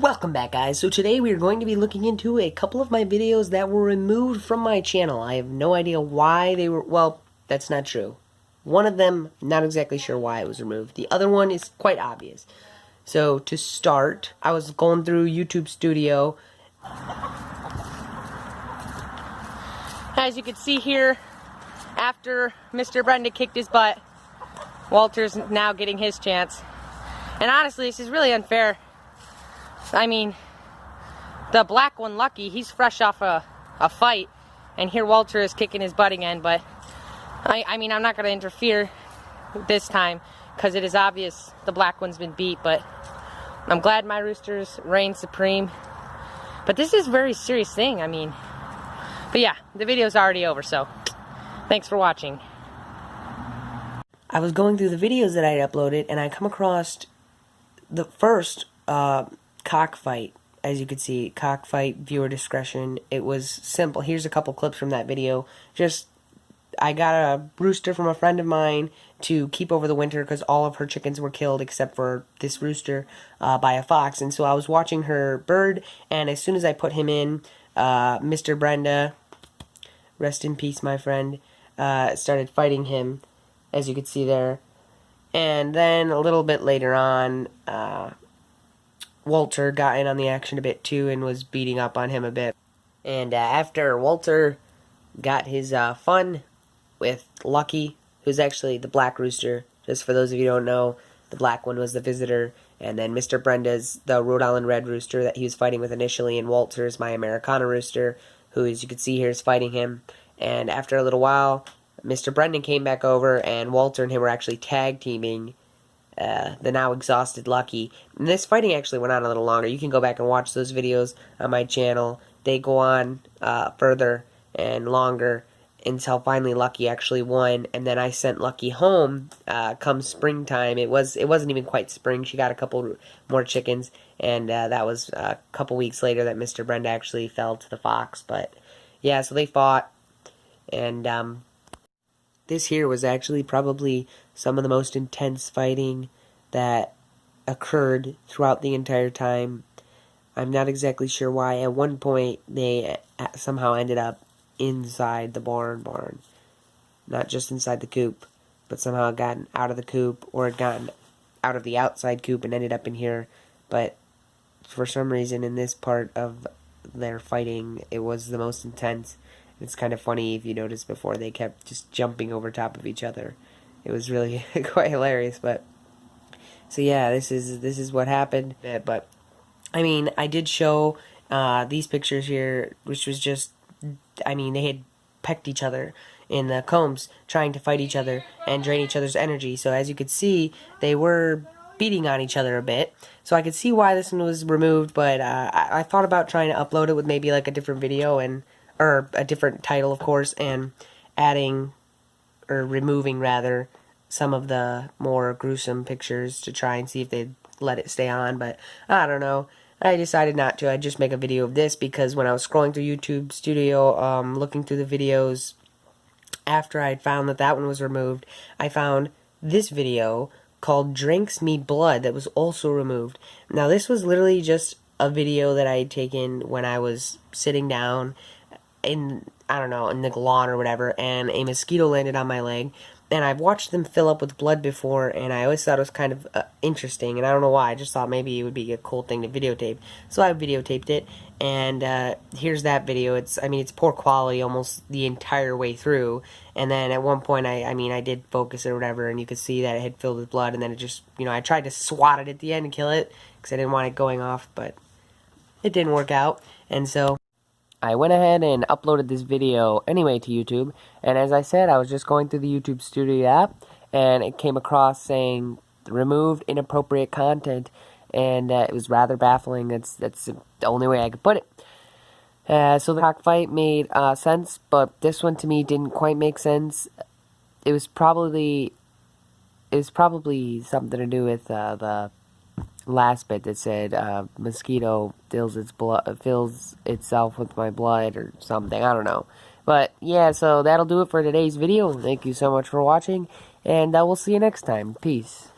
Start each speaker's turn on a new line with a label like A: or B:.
A: Welcome back, guys. So today we are going to be looking into a couple of my videos that were removed from my channel. I have no idea why they were, well, that's not true. One of them, not exactly sure why it was removed. The other one is quite obvious. So to start, I was going through YouTube Studio. As you can see here, after Mr. Brenda kicked his butt, Walter's now getting his chance. And honestly, this is really unfair. I mean, the black one, Lucky, he's fresh off a fight, and here Walter is kicking his butt again, but I mean, I'm not going to interfere this time, because it is obvious the black one's been beat, but I'm glad my roosters reign supreme. But this is a very serious thing, I mean. But yeah, the video's already over, so thanks for watching. I was going through the videos that I had uploaded, and I come across the first, Cockfight. As you can see, Cockfight, viewer discretion. It was simple. Here's a couple clips from that video. I got a rooster from a friend of mine to keep over the winter because all of her chickens were killed except for this rooster by a fox. And so I was watching her bird, and as soon as I put him in, Mr. Brenda, rest in peace, my friend, started fighting him, as you can see there. And then a little bit later on, Walter got in on the action a bit too and was beating up on him a bit. And after Walter got his fun with Lucky, who's actually the black rooster, just for those of you who don't know, the black one was the visitor, and then Mr. Brenda's the Rhode Island red rooster that he was fighting with initially, and Walter's my Americana rooster, who, as you can see here, is fighting him. And after a little while, Mr. Brendan came back over, and Walter and him were actually tag teaming the now exhausted Lucky. And this fighting actually went on a little longer. You can go back and watch those videos on my channel. They go on further and longer until finally Lucky actually won. And then I sent Lucky home come springtime. It wasn't even quite spring. She got a couple more chickens, and that was a couple weeks later that Mr. Brenda actually fell to the fox. But yeah, so they fought, and this here was actually probably some of the most intense fighting that occurred throughout the entire time. I'm not exactly sure why. At one point, they somehow ended up inside the barn. Not just inside the coop, but somehow had gotten out of the coop, or had gotten out of the outside coop and ended up in here. But for some reason, in this part of their fighting, it was the most intense. It's kind of funny if you noticed before, they kept just jumping over top of each other. It was really quite hilarious. But so yeah, this is what happened. But I mean, I did show these pictures here, which was just, I mean, they had pecked each other in the combs, trying to fight each other and drain each other's energy. So as you could see, they were beating on each other a bit. So I could see why this one was removed. But I thought about trying to upload it with maybe like a different video, or a different title, of course, and adding, or removing rather, some of the more gruesome pictures to try and see if they'd let it stay on. But I don't know. I decided not to. I'd just make a video of this because when I was scrolling through YouTube Studio, looking through the videos, after I'd found that one was removed, I found this video called Drinks Me Blood that was also removed. Now, this was literally just a video that I had taken when I was sitting down in, I don't know, in the lawn or whatever, and a mosquito landed on my leg. And I've watched them fill up with blood before, and I always thought it was kind of interesting, and I don't know why. I just thought maybe it would be a cool thing to videotape. So I videotaped it, and here's that video. I mean, it's poor quality almost the entire way through. And then at one point, I did focus it or whatever, and you could see that it had filled with blood, and then it just, I tried to swat it at the end and kill it, because I didn't want it going off, but it didn't work out. And so I went ahead and uploaded this video anyway to YouTube, and as I said, I was just going through the YouTube Studio app, and it came across saying, removed inappropriate content, and it was rather baffling. That's the only way I could put it. So the Cockfight made sense, but this one to me didn't quite make sense. It was probably something to do with the last bit that said mosquito fills itself with my blood or something. I don't know. But yeah, so that'll do it for today's video. Thank you so much for watching, and we'll see you next time. Peace.